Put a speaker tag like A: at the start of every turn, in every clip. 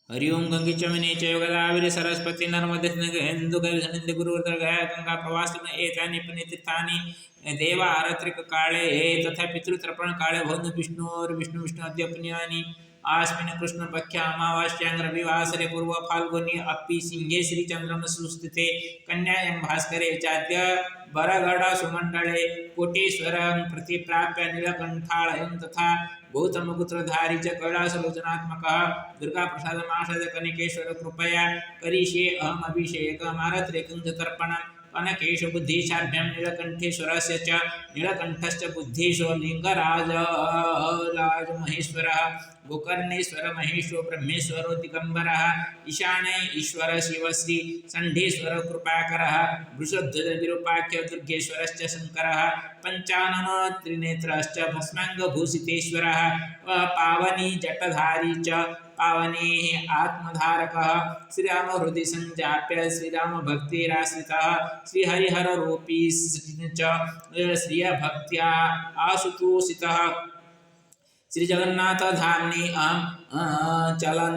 A: हरि ओम गंगे चमने चयोगदावरी सरस्वती नर्मदे हिंदू गंगे गुरुवर्धन गया गंगा प्रवास में एतानि पुण्यतीर्थानि देवा आरत्रिक काले तथा पितृतर्पण काले भवन्तु विष्णु और विष्णु विष्णु अद्य पुण्यानि आस्मिन् कृष्ण पक्ष अमावास्यां रविवासरे पूर्व फाल्गुनी अपि सिंहे श्रीचंद्रम सुस्थिते कन्यायां भास्करे चाद्य बरगढ़ सुमंडले कोटेश्वरं प्रति प्राप्य नीलकंठालयं तथा गौतमपुत्रधारी च कैलासलोचनात्मकः दुर्गाप्रसादमाशद कनकेश्वर कृपया करिष्ये अहमभिषेकमारत्रेकं च तर्पणं कनकेश बुद्धिशाभ्यां नीलकण्ठेश्वरस्य च नीलकण्ठश्च बुद्धेशो लिङ्गराजराजमहेश्वरः गोकर्णेश्वर महेशो ब्रह्मेश्वरो दिगंबरः ईशाने ईश्वर शिवश्री षण्ढेश्वर कृपाकरः वृषध्वज विरूपाख्य दुर्गेश्वरश्च शङ्करः पंचानन त्रिनेत्रश्च भस्माङ्गभूषितेश्वरः पावनी जटधारी च पावने आत्मधारकः श्रीराम हृदय संजाप्य श्रीराम भक्तिराश्रितः श्रीहरिहररूपी च श्रियभक्त्या आशुतोषितः श्री जगन्नाथ धामनि चलन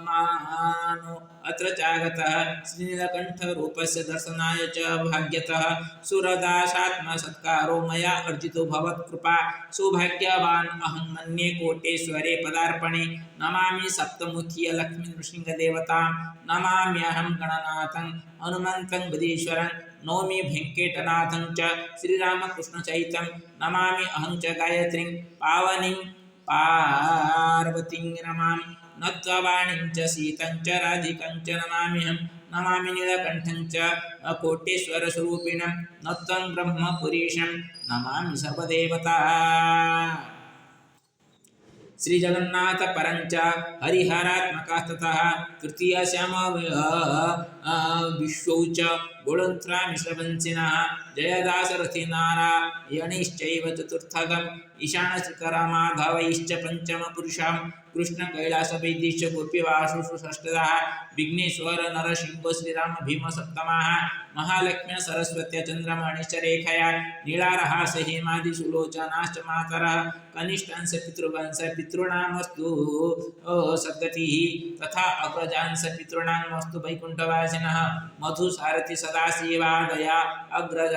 A: मानो अत्र चागतः श्रीनीलकंठ रूपस्य दर्शनाय च भाग्यतः सुरदासात्म सत्कारो मया अर्जितो भवत्कृपा सौभाग्यवान् अहं मन्ये कोटेश्वरे पदार्पणे नमामि सप्तमुखीय लक्ष्मी नृसिंहदेवतां नमाम्यहं गणनाथं हनुमन्तं बुधीश्वरं नौमि भेङ्कटनाथं च श्रीरामकृष्णचैतं नमामि अहं च गायत्रीं पावनीं पार्वतीं नमामि नत्वाणीं च सीतं च राधिकं च नमाम्यहं नमामि नीलकण्ठं च कोटेश्वरस्वरूपिणं नत्वं ब्रह्मपुरीशं नमामि सर्वदेवता श्री जगन्नाथ परंच हरिहरात्मकस्ततः तृतीय श्याम विश्वौच गुणंत्रा मिश्रवंशिनः जयदासरथि नारायणैश्चैव चतुर्थकम् ईशानशिखरमाधवैश्च पंचम पुरुषं कृष्ण कैलास वैद्यश्च गोपीवासुषु षष्ठदः विघ्नेश्वर नरसिंह श्रीराम भीम सप्तमः महालक्ष्म्या सरस्वत्या चंद्रमणिश्च रेखया नीलारहास हेमादिसुलोचनाश्च मातरः कनिष्ठांस पितृवंश पितॄणामस्तु सद्गतिः तथा अग्रजांस पितॄणामस्तु वैकुण्ठवासिनः मधुसारथि सदाशिवादया अग्रज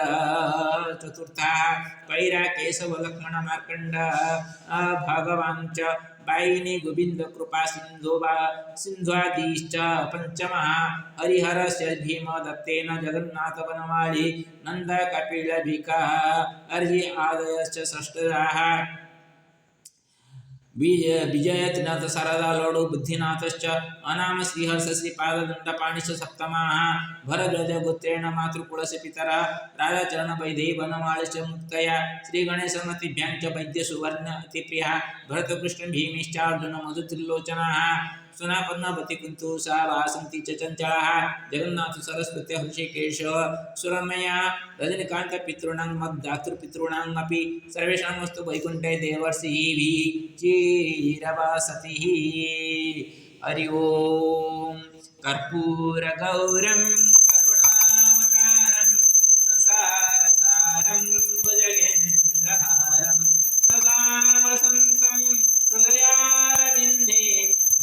A: चतुर्थः कैरा केशव लक्ष्मण मार्कण्ड भगवान् च वायिनी गोविंद कृपा सिन्ध्वादिश्च पंचमः हरिहरस्य भीम दत्तेन जगन्नाथ वनमाली नंद कपिल भिका अर्हि आदयश्च षष्ठदाः विजयनाथ शारदा लडु बुद्धिनाथश्च अनाम श्रीहर्ष श्रीपाददण्डपाणिश्च सप्तमाः भरद्वाज गोत्रेण मातृकुलस्य पितरः राधाचरण वैदेही वनमालिश्च मुक्तया श्रीगणेशमतिभ्यां च वैद्यसुवर्ण अतिप्रियः भरतकृष्ण भीमिश्च अर्जुन मधुत्रिलोचनाः सुनापन्नवती कुन्तु सा वासन्ती च चञ्चलाः जगन्नाथ सरस्वती हृषिकेश सुरमया रजनीकान्त पितॄणां मद्दातृपितॄणामपि सर्वेषामस्तु वैकुण्ठे देवर्षिभिः चिरवसतिः हरि ओं कर्पूरगौरं करुणावतारं संसारसारं भुजगेन्द्रहारं सदा वसन्तं हृदयारविन्दे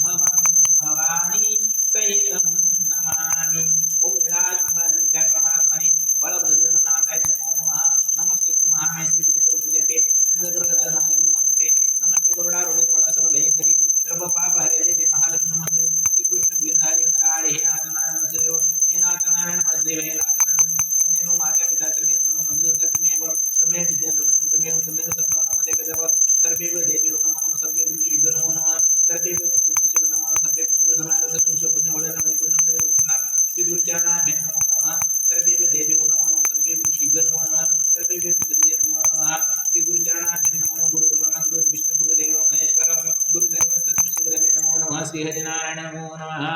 A: भवं भवानी सहितं नमामि ओम लीलाजन्मनित्य परमात्मने बलभद्रनाथाय नमो नमः नमस्ते महाय श्री पूज्यते नमस्ते नमस्ते गरुडारूढे कोळासुरभयंकरी सर्व पाप हरे देवी महालक्ष्मी नमस्ते श्री कृष्ण गोविंदारी नारायण हे नाथ नारायण वसुदेव हे नाथ नारायण वासुदेव हे नाथ नारायण तमेव माता पिता तमेव मधुसूदन तमेव तमेव विद्याद्रविणं तमेव सत्त्वं नमः देवदेव सर्वेव देवेव नमः सर्वे ऋषिभ्यो नमो नमः सर्वेव पितृभ्यो नमः सर्वे पितृसमानस्य सुपुण्यवळेन वैकुण्ठं देवचना श्री गुरुचरणाभ्यां नमो नमः सर्वेव देवेव नमो नमः सर्वे ऋषिभ्यो नमो नमः सर्वेव पितृभ्यो नमो नमः श्री गुरुचरणाभ्यां नमो नमः गुरुर्ब्रह्मा गुरुर्विष्णु गुरुदेवो महेश्वर गुरु सर्वं तस्मै श्रीगुरवे नमो नमः श्री हरिनारायण नमो नमः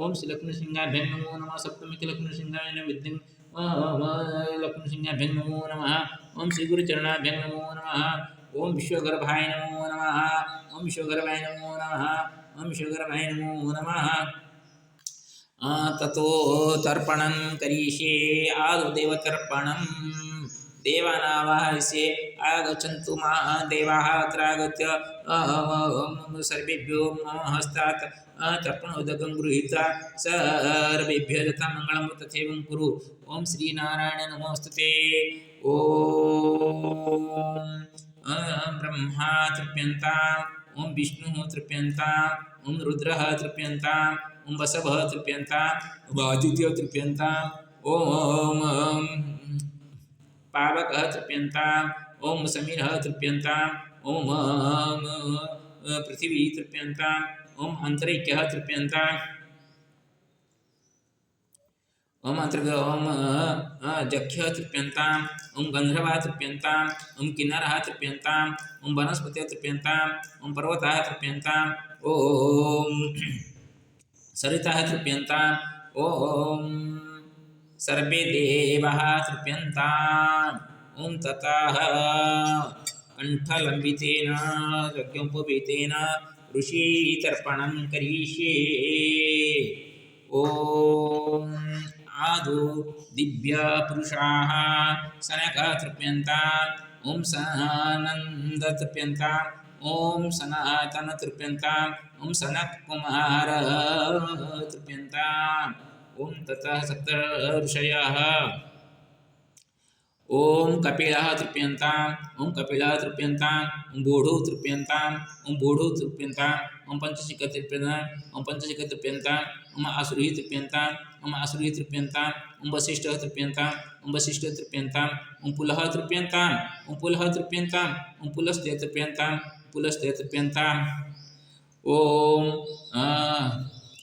A: ओम श्री लक्ष्मीसिंहाभ्यां नमो नमः सप्तमी लक्ष्मीसिंहाय विद्यं लक्ष्मीसिंहाभ्यां नमो नमः ओम श्री गुरुचरणाभ्यां नमो नमः ओम विश्वगर्भाय नमो नमः ओम विश्वगर्भाय नमो नमः ओम विश्वगर्भाय नमो नमः ततो तर्पणं करिष्ये आदौ देवतर्पणं देवानावाहयसे आगच्छन्तु देवाः अत्र आगत्य सर्वेभ्यो मम हस्तात् तर्पणोदकं गृहीत्वा सर्वेभ्यः यथामङ्गलं तथैवं कुरु। ओं श्रीनारायण नमोऽस्तुते। ओं ब्रह्मा तृप्यन्ताम्, ओं विष्णुः तृप्यन्ताम्, ओं रुद्रः तृप्यन्ताम्, ओं वसवः तृप्यन्ताम्, ओं आदित्यः तृप्यन्ताम्, ओं पावकः तृप्यन्ताम्, ओं समीरः तृप्यन्ताम्, ओं पृथिवी तृप्यन्ताम्, ओं अन्तरिक्षः तृप्यन्ताम्, ओं जख्यः तृप्यन्ताम्, ओं गन्धर्वः तृप्यन्ताम्, ओं किन्नरः तृप्यन्ताम्, ओं वनस्पतयः तृप्यन्ताम्, ओं पर्वताः तृप्यन्ताम्, ओं सरिताः तृप्यन्ताम्, ओं सर्वे देवाः तृप्यन्ताम्। ओं ततः कण्ठलम्बितेन यज्ञोपवीतेन ऋषितर्पणं करिष्ये। ओं आदौ दिव्यपुरुषाः सनकः तृप्यन्ताम्, ओं सनन्द तृप्यन्ताम्, ओं सनातन तृप्यन्ताम्, ओं सनत्कुमार तृप्यन्ताम्। ओं ततः सप्त ऋषयः ओं कपिलः तृप्यन्ताम्, ओं कपिलः तृप्यन्ताम्, ओं बोढुः तृप्यन्ताम्, ओं बोढुः तृप्यन्ताम्, ओं पंचशिखः तृप्यन्ताम्, ओं पंचशिखः तृप्यन्ताम्, ओं आसुरिः तृप्यन्ताम्, ओं आसुरिः तृप्यन्ताम्, ओं वसिष्ठः तृप्यन्ताम्, ओं वसिष्ठः तृप्यन्ताम्, ओं पुलः तृप्यन्ताम्, ओं पुलः तृप्यन्ताम्, ओं पुलस्त्य तृप्यन्ताम्, पुलस्त्य तृप्यन्ताम्। ओं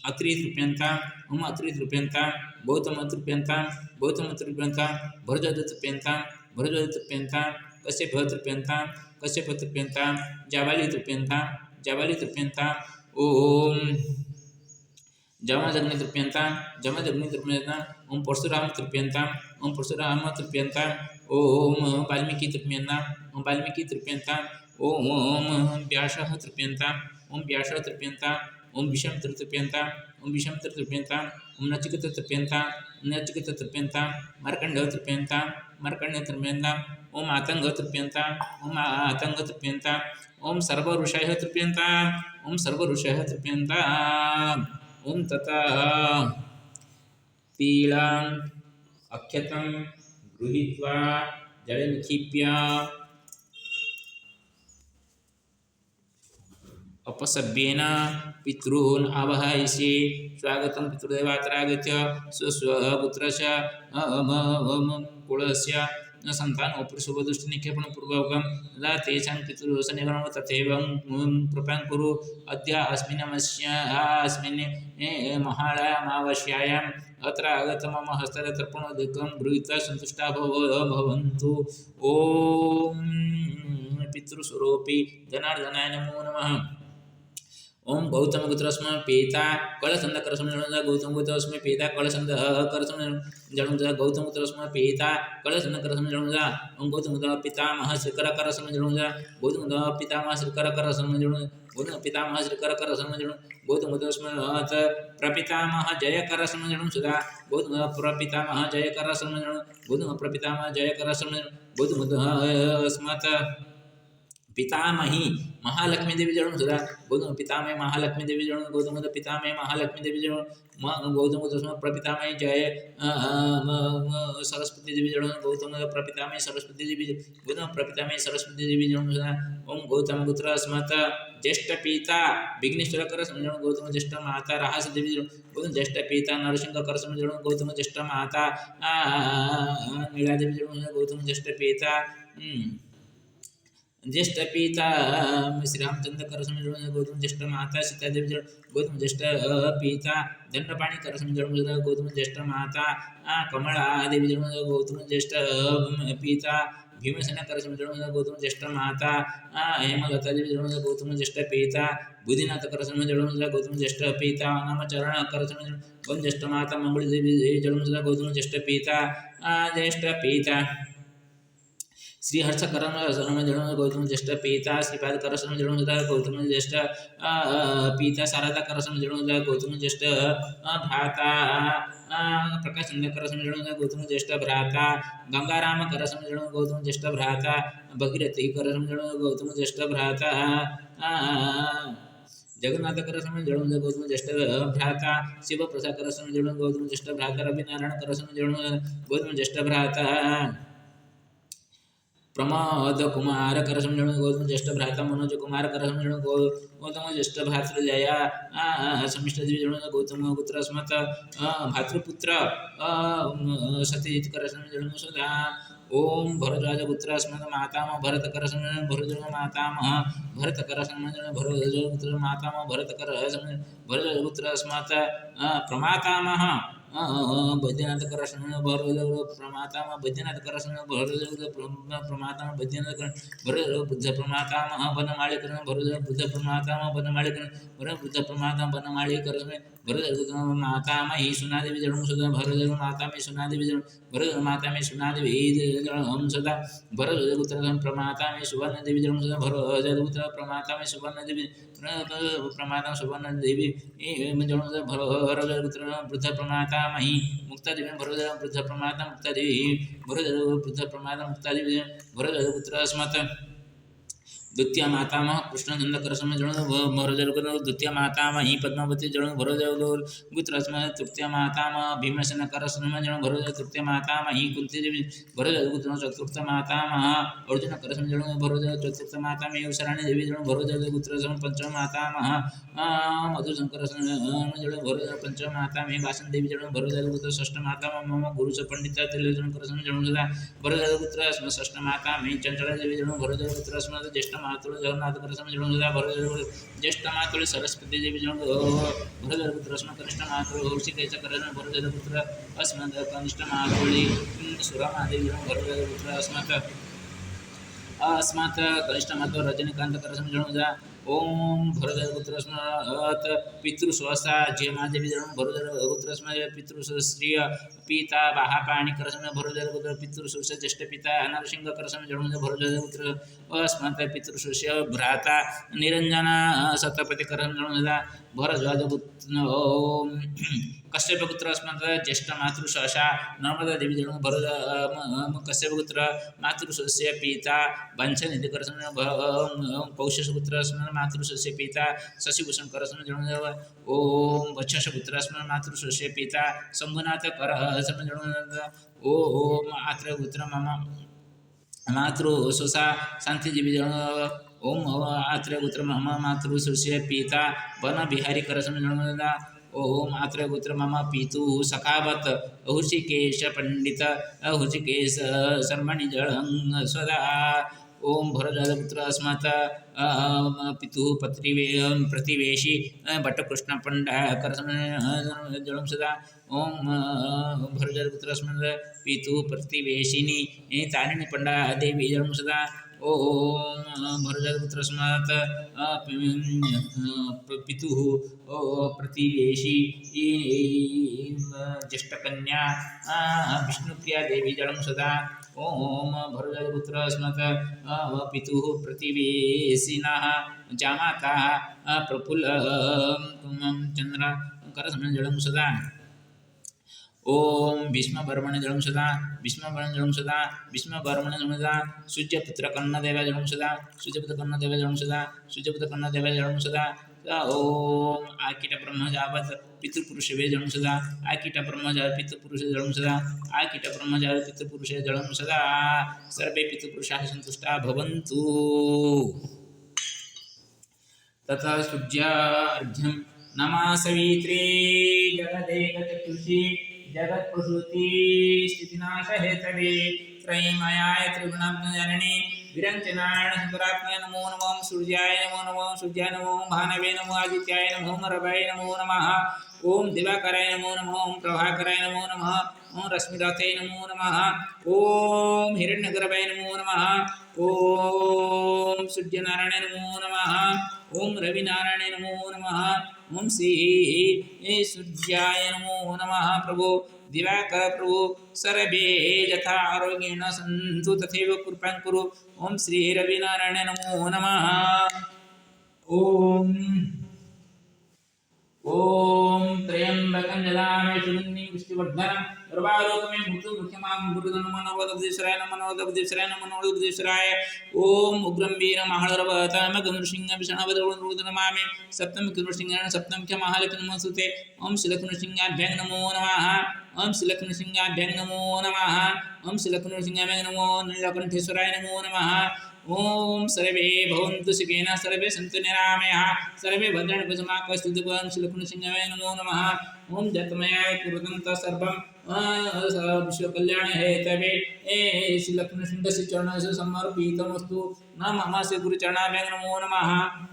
A: अत्रि तृप्यन्ताम्, ओं अत्रि तृप्यन्ताम्, गौतम तृप्यन्ताम्, गौतम तृप्यन्ताम्, भरद्वाज तृप्यन्ताम्, भरद्वाज तृप्यन्ताम्, कश्यपः तृप्यन्ताम्, कश्यपः तृप्यन्ताम्, जाबाली तृप्यन्ताम्, जाबाली तृप्यन्ताम्। ओं जमदग्नि तृप्यन्ताम्, जमदग्नि तृप्यन्ताम्, ओं परशुराम तृप्यन्ताम्, ओं परशुराम तृप्यन्ताम्, ओं वाल्मीकि तृप्यन्ताम्, ओं वाल्मीकि तृप्यन्ताम्, ओं व्यासः तृप्यन्ताम्, ओं व्यासः तृप्यन्ताम्, ओं विषमत्र तृप्यन्ताम्, ओं विषमत्र तृप्यन्ताम्, ओं नचिकेत तृप्यन्ताम्, नचिकेत तृप्यन्ताम्, मार्कण्डः तृप्यन्ताम्, मार्कण्डः तृप्यन्ताम्, ओं मातङ्गः तृप्यन्ताम्, ओं मातङ्गः तृप्यन्ताम्, ओं सर्वऋषयः तृप्यन्ताम्, ओं सर्वऋषयः तृप्यन्ताम्। ओं ततः तीलाम् अक्षतं गृहीत्वा जले निक्षिप्य अपसभ्येन पितॄन् आवाहयसि। स्वागतं पितृदेवात्र आगत्य स्वस्वपुत्रस्य कुलस्य सन्तानोपरिशुभदुष्टनिक्षेपणपूर्वकं यदा तेषां पितृदोषनिवारणं तथैव कृपां कुरु। अद्य अस्मिन् महालयामावास्यायाम् अत्र आगत मम हस्ते तर्पणोदकं गृहीत्वा सन्तुष्टा भवन्तु। ॐ पितृस्वरूपी जनार्दनाय नमो नमः। ओं गौतम गोत्रस्म पिता कलसंद करसम जणुजा गौतम गोत्रस्म पिता कलसंद करसम जणुजा गौतम गोत्रस्म पिता कलसंद करसम जणुजा ओं गौतम गोत्र पितामह श्रीकर करसम जणुजा गौतम गोत्र पितामह श्रीकर करसम जणुजा गौतम पितामह श्रीकर करसम जणु गौतम गोत्रस्म प्रपितामह जय करसम जणुजा गौतम प्रपितामह जय करसम जणु गौतम प्रपितामह जय करसम गौतम गोत्रस्मत पितामही महालक्ष्मी देवी जणु सुधा गौतम पितामही महालक्ष्मी देवी जणु गौतम पितामही महालक्ष्मी देवी जणु गौतम प्रपितामही जय सरस्वती देवी जणु गौतम प्रपितामही सरस्वती देवी गौतम प्रपितामही सरस्वती देवी जणु सुधा ओं गौतम गोत्र अस्मत् ज्येष्ठ पिता विघ्नेश्वर कर समझण गौतम ज्येष्ठ माता राहस देवी जणु गौतम ज्येष्ठ पिता नरसिंह कर समझण गौतम ज्येष्ठ माता नीला देवी जणु गौतम ज्येष्ठ पिता ज्येष्ठ पिता श्री रामचंद्र कर समझ गौतम ज्येष्ठ माता सीता देवी गौतम ज्येष्ठ पिता दंडपाणी कर समझ गौतम ज्येष्ठ माता कमला देवी गौतम ज्येष्ठ पिता भीमसेन कर समझ गौतम ज्येष्ठ माता हेमलता देवी गौतम ज्येष्ठ पिता बुद्धिनाथ कर समझ गौतम ज्येष्ठ पिता नामचरण कर समझ गौतम ज्येष्ठ माता मंगल देवी गौतम ज्येष्ठ पिता ज्येष्ठ पिता श्रीहर्ष करम जण गौतम ज्येष्ठ पीता श्रीपाद करसम जण गौतम ज्येष्ठ पीता शारदा करसम जण गौतम ज्येष्ठ भ्राता प्रकाश चंद्र करसम जण गौतम ज्येष्ठ भ्राता गंगाराम करसम जण गौतम ज्येष्ठ भ्राता भगीरथी करसम जण गौतम ज्येष्ठ भ्राता जगन्नाथ करसम जण गौतम ज्येष्ठ भ्राता शिव प्रसाद करसम जण गौतम ज्येष्ठ भ्राता रविनारायण करसम जण गौतम ज्येष्ठ भ्राता प्रमोद कुमार करसम जण गौतम ज्येष्ठ भ्राता मनोज कुमार करसम जण गौतम ज्येष्ठ भातृजया समिष्ट जण गौतम पुत्र अस्मत् भातृपुत्र सत्यजित करसम जण सुधा ओम भरद्वाज पुत्र अस्मत् मातामह भरत करसम जण भरद्वाज मातामह भरत करसम जण भरद्वाज पुत्र मातामह भरत करसम भरद्वाज पुत्र अस्मत् प्रमातामह बैद्यनाथ करसन भरदेव प्रमातामह बैद्यनाथ करसन भरदेव प्रमातामह बैद्यनाथ भरदेव बुद्ध प्रमातामह बनमाळी करसन भरदेव बुद्ध प्रमातामह बनमाळी करसन भरदेव बुद्ध प्रमातामह बनमाळी करसन भरदेव मातामही सुनादेवी जन्म सदा भरदेव मातामही सुनादेवी जन्म भरदेव मातामही सुनादेवी जन्म सदा भरदेव पुत्र प्रमातामही सुवर्ण देवी जन्म सदा भरदेव पुत्र प्रमातामही सुवर्ण देवी प्रमाता सुवर्ण देवी जन्म सदा भरदेव पुत्र बुद्ध प्रमाता मही मुक्ता देवी भरदेव बुद्ध प्रमाता मुक्ता देवी भरदेव बुद्ध प्रमाता मुक्ता देवी भरदेव पुत्र अस्मत् द्वितीय मातामह कृष्णनंद करसम जण भरदेव द्वितीय मातामही पद्मावती जण भरदेव पुत्र अस्मत् तृतीय मातामह भीमसेन करसम जण भरदेव तृतीय मातामही कुंती देवी भरदेव पुत्र चतुर्थ मातामह अर्जुन करसम जण भरदेव चतुर्थ मातामही उषराणी देवी जण भरदेव पुत्र पंचम मातामह मधुशंकर जण भरदेव पंचम मातामही वासन देवी जण भरदेव पुत्र षष्ठ मातामह मम गुरुच पंडित त्रिलोचन करसम जण सदा भरदेव पुत्र षष्ठ मातामही चंचला देवी जण भरदेव पुत्र अस्मत् ज्येष्ठ मातुल जगन्नाथ करसम जण सदा भरदेव ज्येष्ठ मातुल सरस्वती देवी जण भरदेव पुत्र अस्मत् कनिष्ठ मातुल ऋषिकेश करसम भरदेव पुत्र अस्मत् कनिष्ठ मातुली सुरमा देवी जण भरदेव पुत्र अस्मत् कनिष्ठ मातुल रजनीकांत करसम जण सदा ओम भरदेव पुत्र अस्मत् पितृस्वसा जयमादेवी जण भरदेव पुत्र अस्मत् पितृश्रिय पिता बाहापाणी करसम भरदेव पुत्र पितृश्रुष्य ज्येष्ठ पिता नरसिंह करसम जण भरदेव पुत्र अस्मत् पितृश्रुष्य भ्राता निरंजना सतपति करसम जण भरद्वाज ओम कश्यप पुत्र अस्मत् ज्येष्ठ मातृशा नर्मदा देवी जण भरद कश्यप पुत्र मातृशस्य पिता वंशनिधि करसम पौषस पुत्र अस्मत् मातृशस्य पिता शशिभूषण करसम जण ओम वक्षस पुत्र अस्मत् मातृशस्य पिता शंभुनाथ करसम जण ओम आत्र पुत्र मम मातृशोषा शांतिजीवी जण ओम आत्रेयपुत्र मम मातृशस्य पिता वन बिहारी करसम जण ओम आत्रेयपुत्र मम पितुः सखावत ऋषिकेश पंडित ऋषिकेश शर्मणि जलं सदा ओम भरद्वाजपुत्र अस्मत् पितुः प्रतिवेशी भट्टकृष्ण पंड करसम जलं सदा ओम भरद्वाजपुत्र अस्मत् पितुः प्रतिवेशिनी तारिणी पंडा देवी जलं सदा ओम भरद्वाजपुत्र अस्मत् पितुः प्रतिवेशी ज्येष्ठकन्या विष्णुप्रिया देवी जलं सदा ओम भरद्वाजपुत्र अस्मत् पितुः प्रतिवेशिनः जामाता प्रफुल्ल चंद्र करसम जलं सदा ओम भीष्मवर्मण जलं सदा भीष्मवर्मण जलं सदा भीष्मवर्मण जलं सदा सूर्यपुत्र कर्णदेव जलं सदा सूर्यपुत्र कर्णदेव जलं सदा सूर्यपुत्र कर्णदेव जलं सदा ओम आकीट ब्रह्म जावत पितृपुरुष वे जलं सदा आकीट ब्रह्म जावत पितृपुरुष जलं सदा आकीट ब्रह्म जावत पितृपुरुष जलं सदा सर्वे पितृपुरुषाः सन्तुष्टाः भवन्तु तथा सूर्यार्घ्यं नमः सवित्रे जगदेकचक्षुषी जगत्प्रसूति स्थितिनाशहेतवे त्रयीमयाय त्रिगुणात्मजननी विरञ्चनारायण शंकरात्मने नमो नमः सूर्याय नमो नमः सूर्याय नमो भानवे नमो आदित्याय नमो रवये नमो नमः ओम दिवाकराय नमो नमः ओम प्रभाकराय नमो नमः ओम रश्मिरथे नमो नमः ओम हिरण्यगर्भाय नमो नमः ओम सूर्यनारायण नमो नमः ओम रविनारायण नमो नमः ओम श्री सूर्याय नमो नमः प्रभो दिवाकर प्रभो सर्वे यथा आरोग्येण सन्तु तथैव कृपां कुरु ओम श्री रविनारायण नमो नमः ओम त्र्यंबकं यजामहे सुगन्धिं पुष्टिवर्धनं सर्वारोग्यं मुक्तिमुख्यमां गुरुधनमो नमोदब्देश्वराय नमो नमोदब्देश्वराय नमो नमोदब्देश्वराय ओम उग्रं वीरं महाळरवतामगं नृसिंहं विष्णुवदनमामि सप्तम नृसिंहाय सप्तम च महालक्ष्मी नमोस्तुते ओम श्रीलक्ष्मीसिंहाभ्यां नमो नमः ओम श्रीलक्ष्मीसिंहाभ्यां नमो नमः ओम श्रीलक्ष्मीसिंहाभ्यां नमो नीलकण्ठेश्वराय नमो नमः ओम सर्वे भवन्तु सुखिनः सर्वे सन्तु निरामयाः सर्वे भद्राणि पश्यन्तु मा कश्चित् श्रीलक्ष्मीसिंहाय नमो नमः ओम जतमयाय कुर्वन्तः सर्वं विश्वकल्याणे हेतवे श्रीलक्ष्मीसिंहस्य चरणेषु समर्पितमस्तु नमः श्री गुरुचरणाभ्यां नमो नमः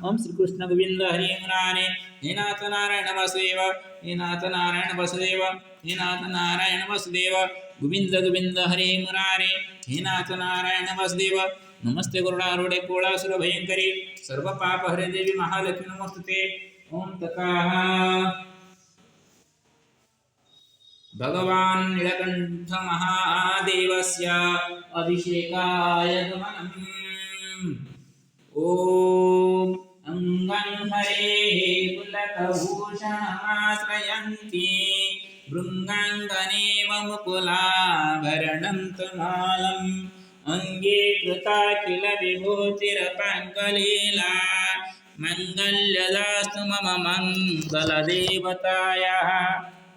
A: ओम श्रीकृष्ण गोविन्द हरि मुरारे हे नाथ नारायण वासुदेव हे नाथ नारायण वासुदेव हे नाथ नारायण वासुदेव गोविन्द गोविन्द हरि मुरारे हे नाथ नारायण वासुदेव नमस्ते गरुडारूढे कोळासुर भयंकरी सर्व पाप हरे देवी महालक्ष्मी नमोस्तुते ओम तथाः भगवान् नीलकण्ठ महादेवस्य अभिषेकाय गमनम् ओम अंगं हरेः पुलकभूषणमाश्रयन्ति भृङ्गाङ्गनेव मुकुलाभरणं तमालम् अंगे कृता किल विभूतिरपङ्गलीला मङ्गल्यदास्तु मम मङ्गलदेवतायाः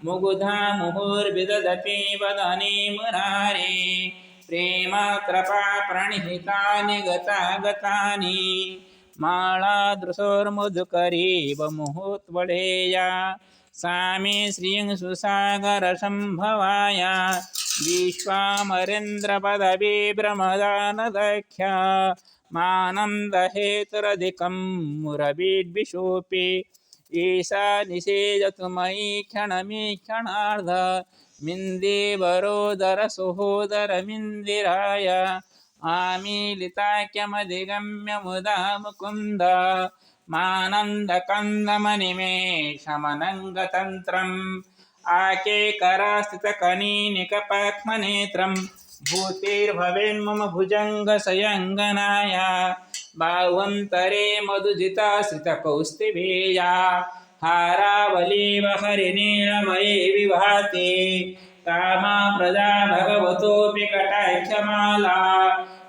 A: मुग्धा मुहुर्विदधति वदने मुरारे प्रेमत्रपा प्रणिहितानि गतानि मालादृशोर्मधुकरीव मुहुत्वडेया सा मे श्रियं सुसागरसम्भवाय विश्वामरेन्द्रपदवी ब्रह्मदानदख्या मानन्दहेतुरधिकं मुरविद्विषोऽपि ईशा निषेधतु मयि क्षणमीक्षणार्ध मिन्देवरोदरसहोदरमिन्दिराय आमीलिताख्यमधिगम्य मुदा मुकुन्द मानन्दकन्दमनिमेषमनङ्गतन्त्रम् आकेकरास्थितकनीनिकपक्ष्मनेत्रं भूतिर्भवेन्मम भुजङ्गसयङ्गनाय बाह्वन्तरे मधुजिताश्रितकौस्तुभेया हारावलीव हरिनीलमये विभाति कामा प्रजा भगवतोऽपि कटाक्षमाला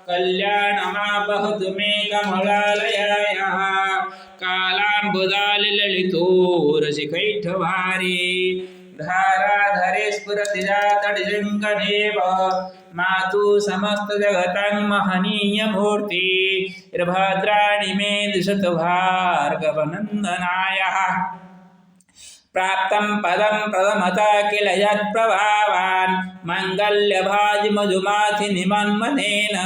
A: कल्याणमापहतु मे कमलालयायाः कालाम्बुदालिललितो रसिकैठभारी धाराधरे स्फुरति जातडिजङ्गदेव मातु समस्तजगतां महनीयमूर्ति भद्राणि मे दिशतु भार्गवनन्दनायः प्राप्तं पदं प्रथमता किल यत्प्रभावान् मङ्गल्यभाजिमधुमाथि निमन्मनेन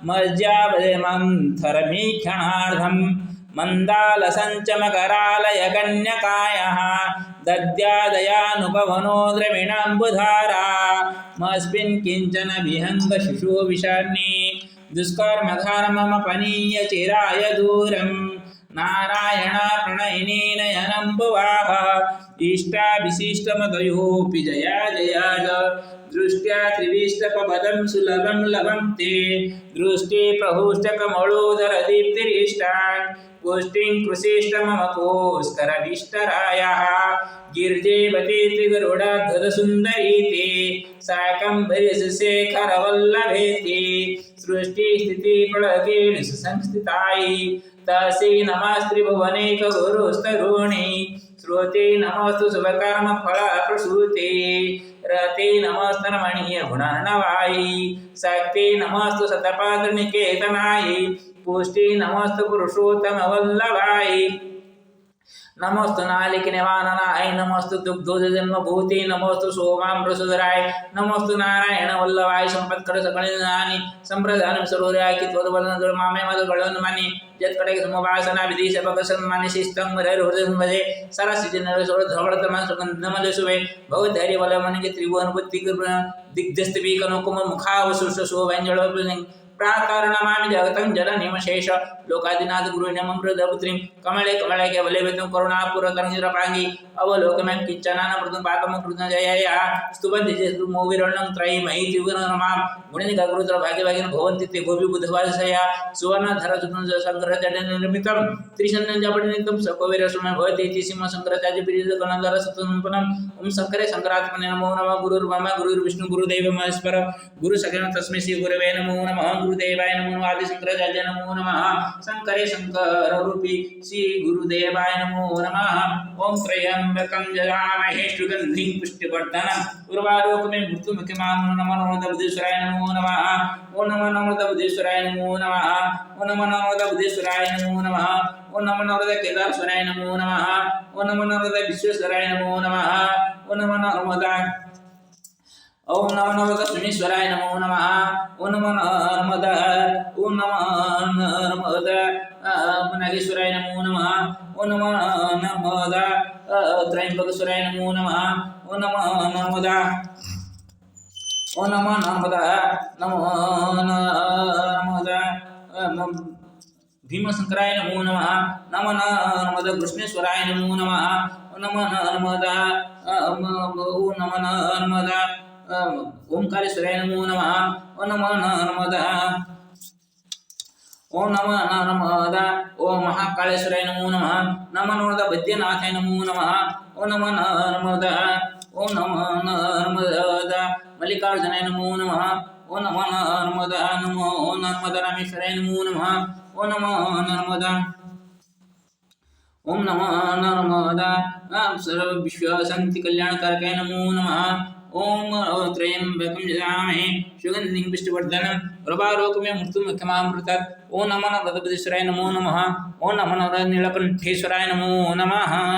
A: मज्जावमन्थरमीक्षणार्धं मन्दालसञ्चमकरालयकन्यकायः दद्यादयानुपवनो द्रविणाम्बुधारा मस्मिन् किञ्चन विहङ्गशिशो विषान्नि दुष्कर्मधर्ममपनीय चिराय दूरम् नारायण प्रणयिनीन यनम्बुवाः इष्टाभिशिष्टमतयोऽपि जया जयाज दृष्ट्या त्रिविष्टपदं सुलभं लभन्ते दृष्टिप्रहुष्टकमलोदरदीप्तिरिष्टान् पुष्टिं कृशिष्टममकोस्करविष्टरायः गिर्जेवती त्रिगरुडाध्वरसुन्दरीति शाकम्भरीशेखरवल्लभेति सृष्टिस्थितिप्रलयेन सुसंस्थितायै तस्यै नमस्त्रिभुवनैकगुरुस्तरुणी श्रुते नमस्तु शुभकर्मफलप्रसूते रते नमस्तरमणीयगुणार्णवायै शक्ते नमस्तु शतपात्रनिकेतनायै पुष्टि नमस्तु पुरुषोत्तमवल्लभायै नमस्तु नालिकनिवारणाय नमस्तु दुग्धोजन्मभूते नमस्तु सोमामृतसुधराय नमस्तु नारायण वल्लभाय संपत्कर सकलनानि संप्रदानं सरोरायकि त्वद्वदनदुर्मामे मदगळन्मनि यत्कटे समवासना विधि सबकसन्मानि शिष्टं हृदयहृदयभजे सरसिजनरसोधवळतमं सुगन्धमलसुवे भवधैर्यबलमनिके त्रिभुवन बुद्धिकृ दिग्धस्तिविकनुकुम मुखावसुषसो व्यञ्जलो प्रातर्नमामि जगतं जननिमशेष लोकादिनाथ गुरु नमः प्रदपुत्रीं कमले कमले केवले वेदं करुणापूरकरञ्जरपाङ्गी अवलोकमं किच्चनान मृदुं पाकं कृतं जयया स्तुवन्ति चेत् मोविरणं त्रयीमयि त्रिगुणरमां गुणनिकागुरुत्र भाग्य भागिन भवन्ति ते गोपी बुधवासया सुवर्णधरतुं शङ्कराचार्यनिर्मितं त्रिशन्नजपनितं सकविरसुमं भवति इति सिंहशङ्कराचार्यपिरीडकनन्दरसतुम्पनम् ओम शंकरे शंकरात्मने नमो नमः गुरुर्ब्रह्मा गुरुर्विष्णु गुरुदेव महेश्वर गुरु सखेन तस्मै श्री गुरवे नमो नमः गुरुदेवाय नमो नमः आदि शंकराचार्य नमो नमः शंकरे शंकर रूपी श्री गुरुदेवाय नमो नमः ओम त्र्यंबकं यजामहे सुगंधिं पुष्टिवर्धनम् उर्वारुकमें मृत्युमुखमां नमो नमः बुद्धेश्वराय नमो नमः ओम नमो नमः बुद्धेश्वराय नमो नमः ओम नमो नमः बुद्धेश्वराय नमो नमः ओम नमो नमः केदारेश्वराय नमो नमः ओम नमो नमः विश्वेश्वराय नमो नमः ओम नमो नमः ओम नमो नमः सुनीश्वराय नमो नमः ओम नमो नमः ओम नमो नमः नागेश्वराय नमो नमः ओम नमो नमः त्रयंबकेश्वराय नमो नमः ओम नमो नमः ओम नमो नमः भीमशंकराय नमो नमः नमो नमः कृष्णेश्वराय नमो नमः नमो नमः ओंकारेश्वराय नमो नमः नमो नमः ओम नमो नमः ओम महाकालेश्वराय नमो नमः नमो नमः वैद्यनाथाय नमो नमः ओम नमो नमः ओम नमो नमः मल्लिकार्जुनाय नमो नमः ओम नमो नमः नमो नमः रामेश्वराय नमो नमः ओम नमो नमः ओम नमो नमः सर्व विश्व शांति कल्याणकारकाय नमो नमः ओम त्र्यंबकं यजामहे सुगंधिं पुष्टिवर्धनम् उर्वारुकमें मृत्युमुखमामृतात् ओम नमो नमः बुद्धेश्वराय नमो नमः ओम नमो नमः नीलकंठेश्वराय नमो नमः।